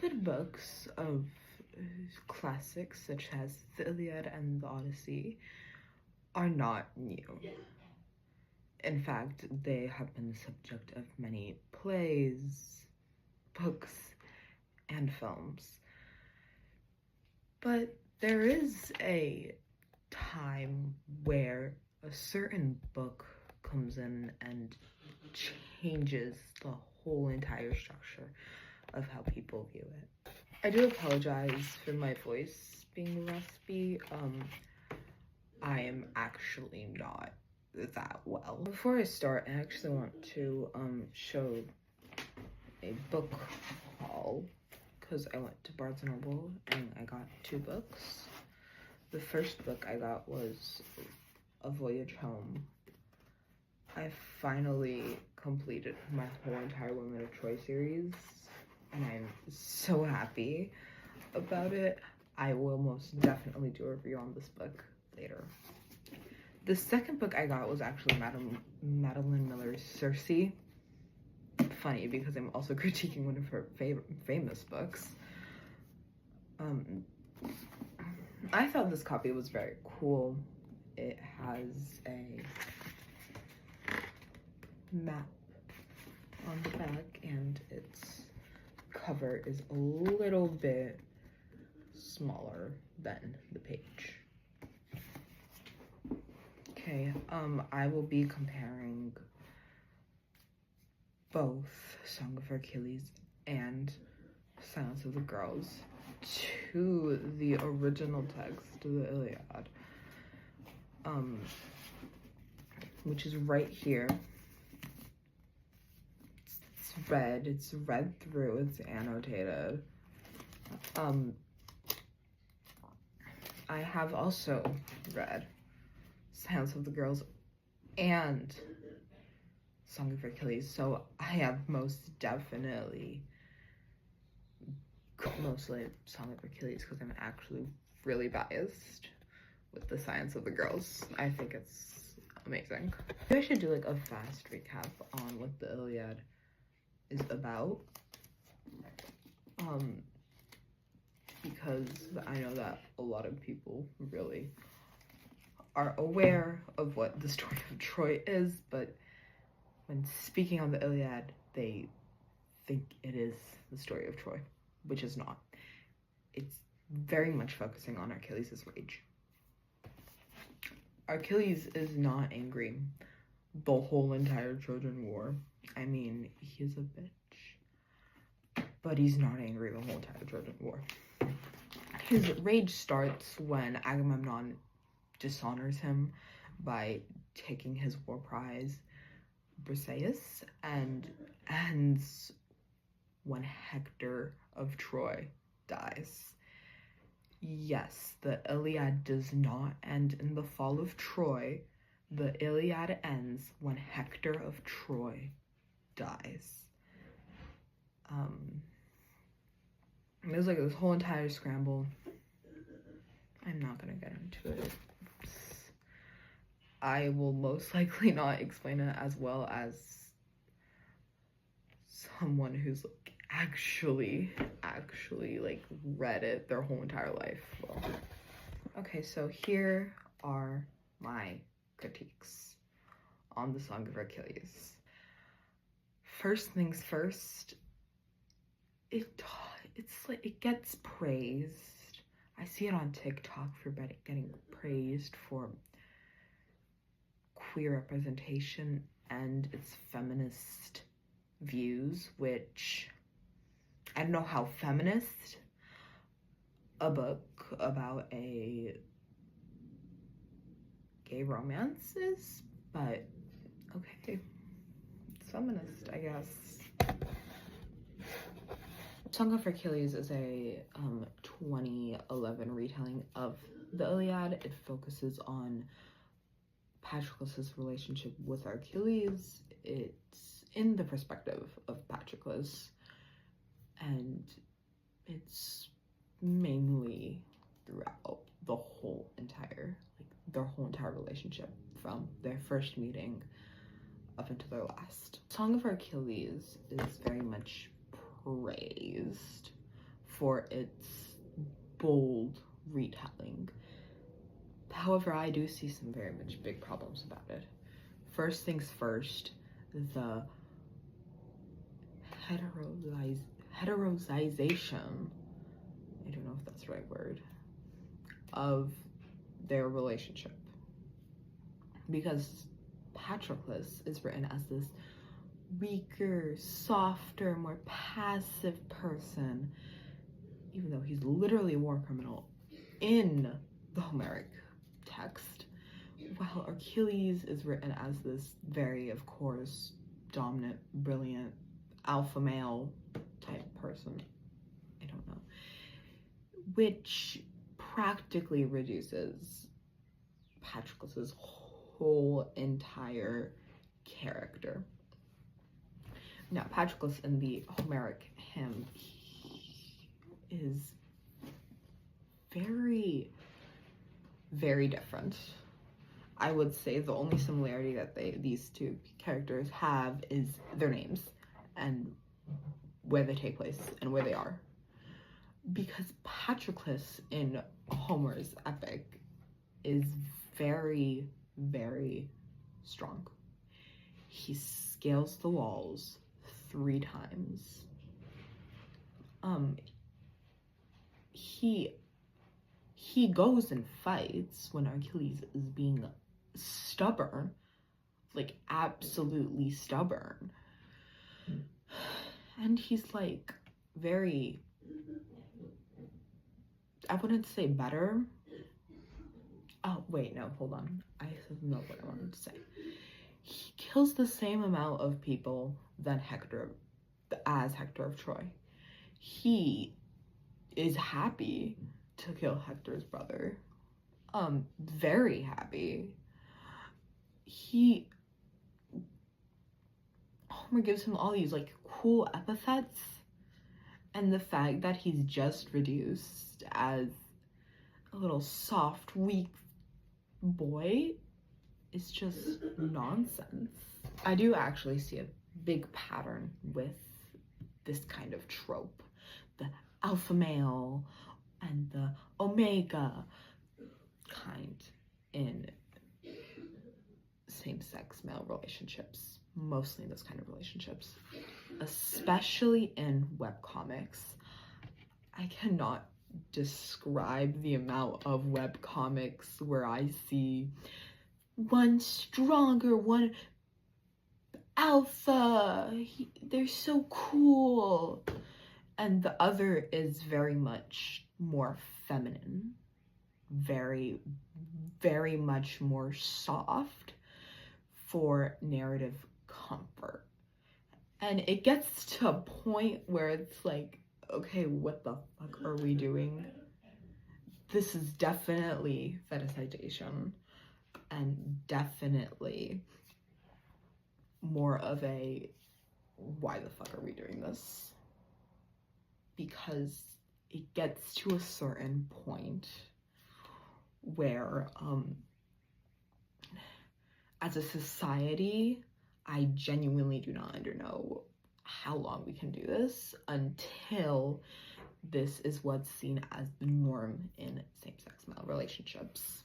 beloved books of classics such as the Iliad and the Odyssey are not new. In fact, they have been the subject of many plays, books, and films. But there is a time where a certain book comes in and changes the whole entire structure of how people view it. I do apologize for my voice being raspy. I am actually not that well. Before I start, I actually want to show a book haul because I went to Barnes & Noble and I got 2 books. The first book I got was A Voyage Home. I finally completed my whole entire Women of Troy series and I'm so happy about it. I will most definitely do a review on this book later. The second book I got was actually Madeline Miller's Circe. Funny because I'm also critiquing one of her famous books. I thought this copy was very cool. It has a map on the back and its cover is a little bit smaller than the page. Okay, I will be comparing both Song of Achilles and Silence of the Girls to the original text, the Iliad, which is right here. It's read through, it's annotated. I have also read Silence of the Girls and Song of Achilles, so I have most definitely mostly Song of Achilles because I'm actually really biased with the Silence of the Girls. I think it's amazing. Maybe I should do like a fast recap on what the Iliad is about, because I know that a lot of people really are aware of what the story of Troy is, but when speaking on the Iliad, they think it is the story of Troy, which is not. It's very much focusing on Achilles' rage. Achilles is not angry the whole entire Trojan War. I mean, he's a bitch, but he's not angry the whole entire Trojan War. His rage starts when Agamemnon dishonors him by taking his war prize, Briseis, and ends when Hector of Troy dies. Yes, the Iliad does not end in the fall of Troy. The Iliad ends when Hector of Troy dies. There's like this whole entire scramble. I'm not gonna get into it. I will most likely not explain it as well as someone who's like actually like read it their whole entire life. Well, okay, so here are my critiques on the Song of Achilles. First things first, it's like it gets praised. I see it on TikTok for getting praised for queer representation and its feminist views, which I don't know how feminist a book about a gay romance is, but okay, it's feminist, I guess. Song of Achilles is a 2011 retelling of the Iliad. It focuses on Patroclus' relationship with Achilles. It's in the perspective of Patroclus, and it's mainly throughout the whole entire, like their whole entire relationship from their first meeting up until their last. Song of Achilles is very much praised for its bold retelling. However, I do see some very much big problems about it. First things first, the heterosization, I don't know if that's the right word, of their relationship. Because Patroclus is written as this weaker, softer, more passive person, even though he's literally a war criminal in the Homeric text, while Achilles is written as this very, of course, dominant, brilliant, alpha male type person. I don't know. Which practically reduces Patroclus's whole entire character. Now, Patroclus in the Homeric hymn is very, very different. I would say the only similarity that these two characters have is their names and where they take place and where they are. Because Patroclus in Homer's epic is very, very strong. He scales the walls 3 times. He goes and fights when Achilles is being stubborn, like absolutely stubborn. And he's like very, I wouldn't say better. Oh, wait, no, hold on. I know what I wanted to say. He kills the same amount of people than Hector, as Hector of Troy. He is happy to kill Hector's brother. Very happy. Homer gives him all these like cool epithets, and the fact that he's just reduced as a little soft, weak boy is just nonsense. I do actually see a big pattern with this kind of trope. The alpha male and the omega kind in same-sex male relationships. Mostly in those kind of relationships. Especially in webcomics. I cannot describe the amount of webcomics where I see one stronger, one alpha, they're so cool, and the other is very much more feminine, very, very much more soft for narrative comfort. And it gets to a point where it's like, okay, what the fuck are we doing? This is definitely fetishization, and definitely more of a, why the fuck are we doing this? Because it gets to a certain point where, as a society, I genuinely do not know how long we can do this until this is what's seen as the norm in same-sex male relationships.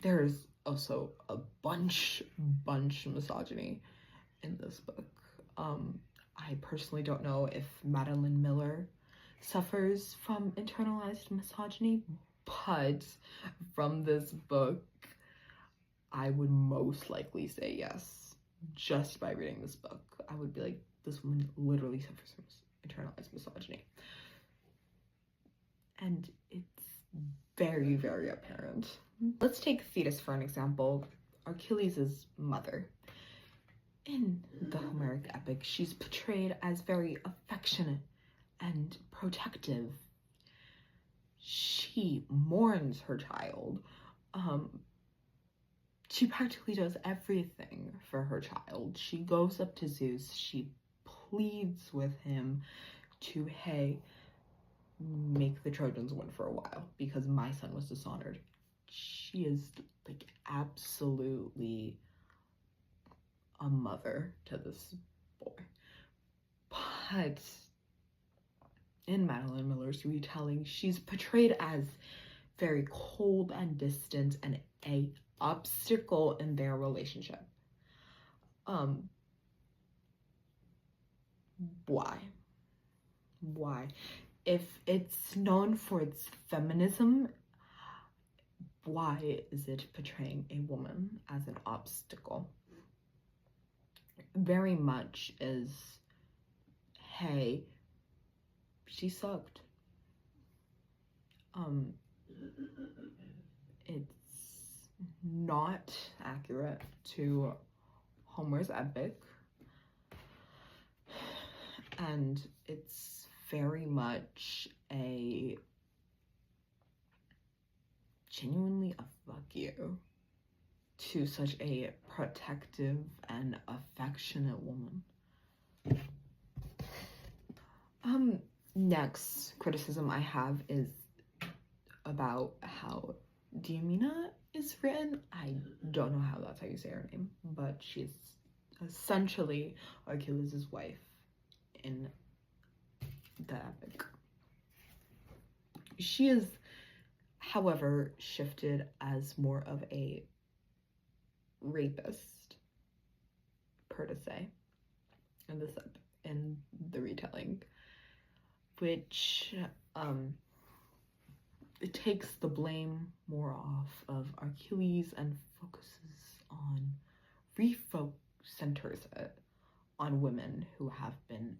There's also a bunch of misogyny in this book. I personally don't know if Madeline Miller suffers from internalized misogyny, but from this book, I would most likely say yes. Just by reading this book, I would be like, this woman literally suffers from internalized misogyny. And it's very, very apparent. Let's take Thetis for an example, Achilles' mother. In the Homeric epic, she's portrayed as very affectionate and protective. She mourns her child. She practically does everything for her child. She goes up to Zeus, she pleads with him to, hey, make the Trojans win for a while because my son was dishonored. She is like absolutely a mother to this boy. But in Madeline Miller's retelling, she's portrayed as very cold and distant and a obstacle in their relationship. Why? Why? If it's known for its feminism, why is it portraying a woman as an obstacle? Very much is, hey, she sucked. It's not accurate to Homer's epic, and it's very much a genuinely a fuck you to such a protective and affectionate woman. Next criticism I have is about how Diomina is written. I don't know how that's how you say her name, but she's essentially Achilles' wife in the epic. She is, however, shifted as more of a rapist, per se, in the retelling, which it takes the blame more off of Achilles and centers it on women who have been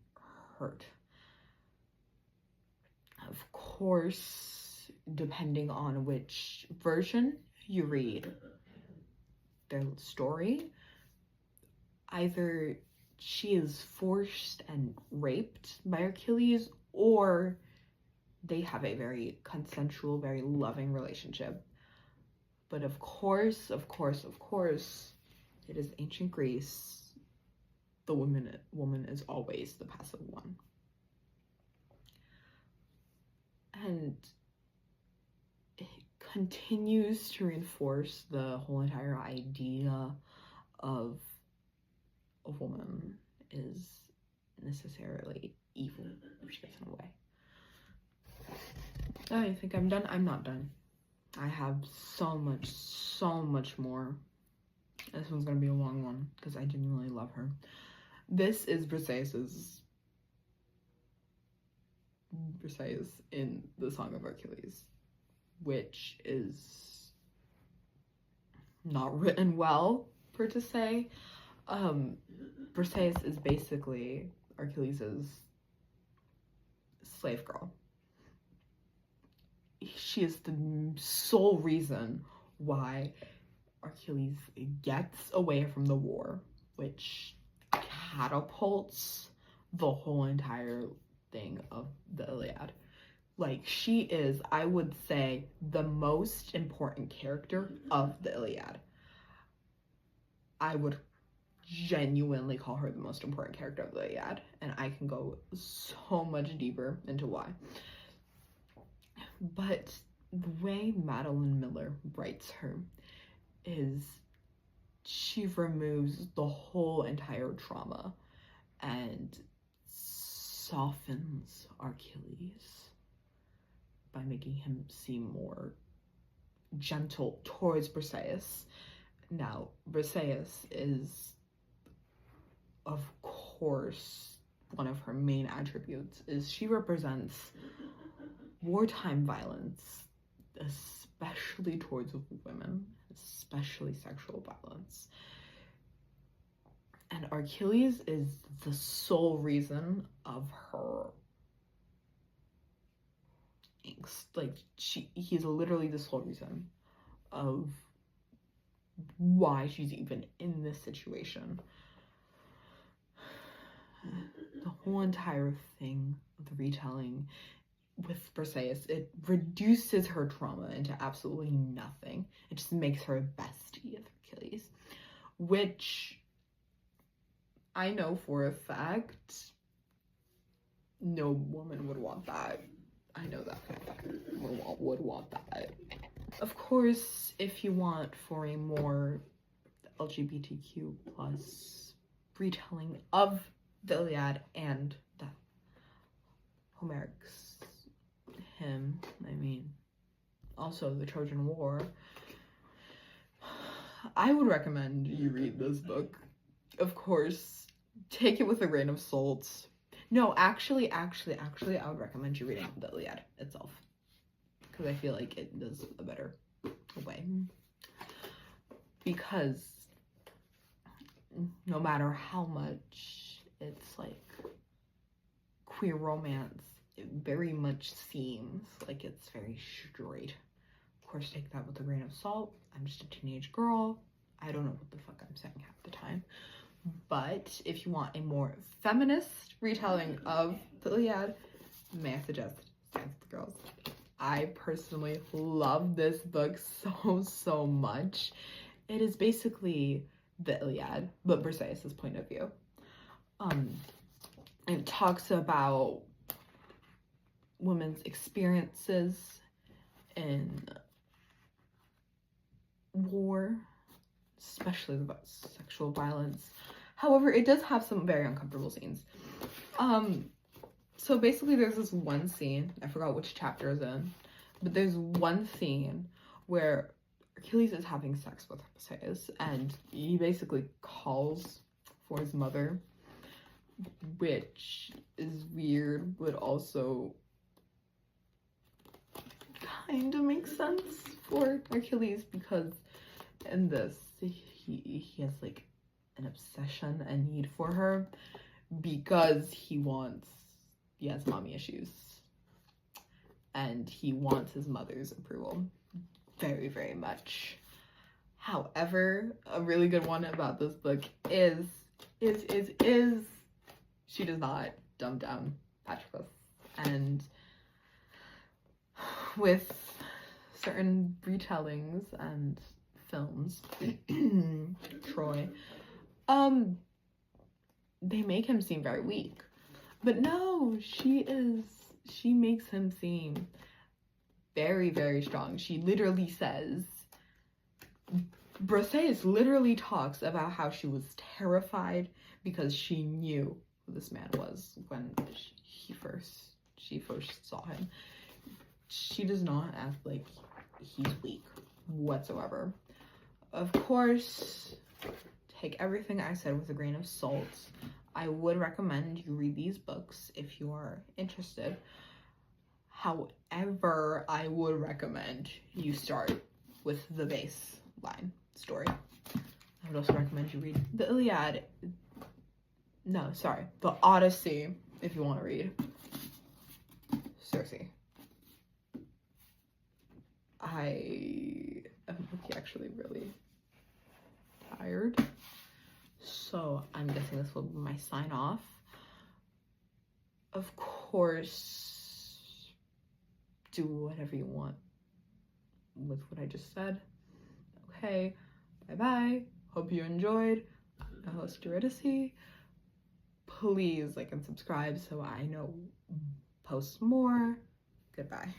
hurt. Of course, depending on which version you read their story, either she is forced and raped by Achilles, or they have a very consensual, very loving relationship. But of course, it is ancient Greece. The woman is always the passive one. And it continues to reinforce the whole entire idea of a woman is necessarily evil if she gets in the way. I think I'm done. I'm not done. I have so much more. This one's gonna be a long one because I genuinely love her. This is Briseis in the Song of Achilles, which is not written well, per to say. Briseis is basically Achilles' slave girl. She is the sole reason why Achilles gets away from the war, which catapults the whole entire thing of the Iliad. Like, she is, I would say, the most important character of the Iliad. I would genuinely call her the most important character of the Iliad, and I can go so much deeper into why. But the way Madeline Miller writes her is she removes the whole entire trauma and softens Achilles by making him seem more gentle towards Briseis. Now, Briseis is, of course, one of her main attributes is she represents wartime violence, especially towards women, especially sexual violence. And Achilles is the sole reason of her angst. Like, he's literally the sole reason of why she's even in this situation. The whole entire thing of the retelling with Briseis, it reduces her trauma into absolutely nothing. It just makes her a bestie of Achilles, which I know for a fact no woman would want that. I know that would want that. Of course, if you want for a more LGBTQ plus retelling of the Iliad and the Homeric's hymn, I mean, also the Trojan War, I would recommend you read this book. Of course, take it with a grain of salt. No, actually, I would recommend you reading the Iliad itself, because I feel like it does a better way. Because no matter how much it's like queer romance, it very much seems like it's very straight. Of course, take that with a grain of salt. I'm just a teenage girl. I don't know what the fuck I'm saying half the time. But if you want a more feminist retelling of the Iliad, may I suggest Dance with the Girls. I personally love this book so much. It is basically the Iliad, but Briseis' point of view. It talks about women's experiences in war, especially about sexual violence. However, it does have some very uncomfortable scenes. So basically there's this one scene, I forgot which chapter it's in, but there's one scene where Achilles is having sex with Briseis, and he basically calls for his mother, which is weird, but also kind of makes sense for Achilles, because in this, he has like an obsession and need for her, because he has mommy issues, and he wants his mother's approval very much. However, a really good one about this book is she does not dumb down Patroclus. And with certain retellings and films, Troy, they make him seem very weak. But no, she makes him seem very strong. She literally says, Briseis literally talks about how she was terrified because she knew who this man was when she first saw him. She does not act like he's weak whatsoever. Of course, take everything I said with a grain of salt. I would recommend you read these books if you are interested. However, I would recommend you start with the baseline story. I would also recommend you read the Iliad. No, sorry, the Odyssey if you want to read Circe. I am actually really tired, so I'm guessing this will be my sign off. Of course, do whatever you want with what I just said. Okay, bye. Hope you enjoyed. I'm the host, Eurydice. Please like and subscribe so I know post more. Goodbye.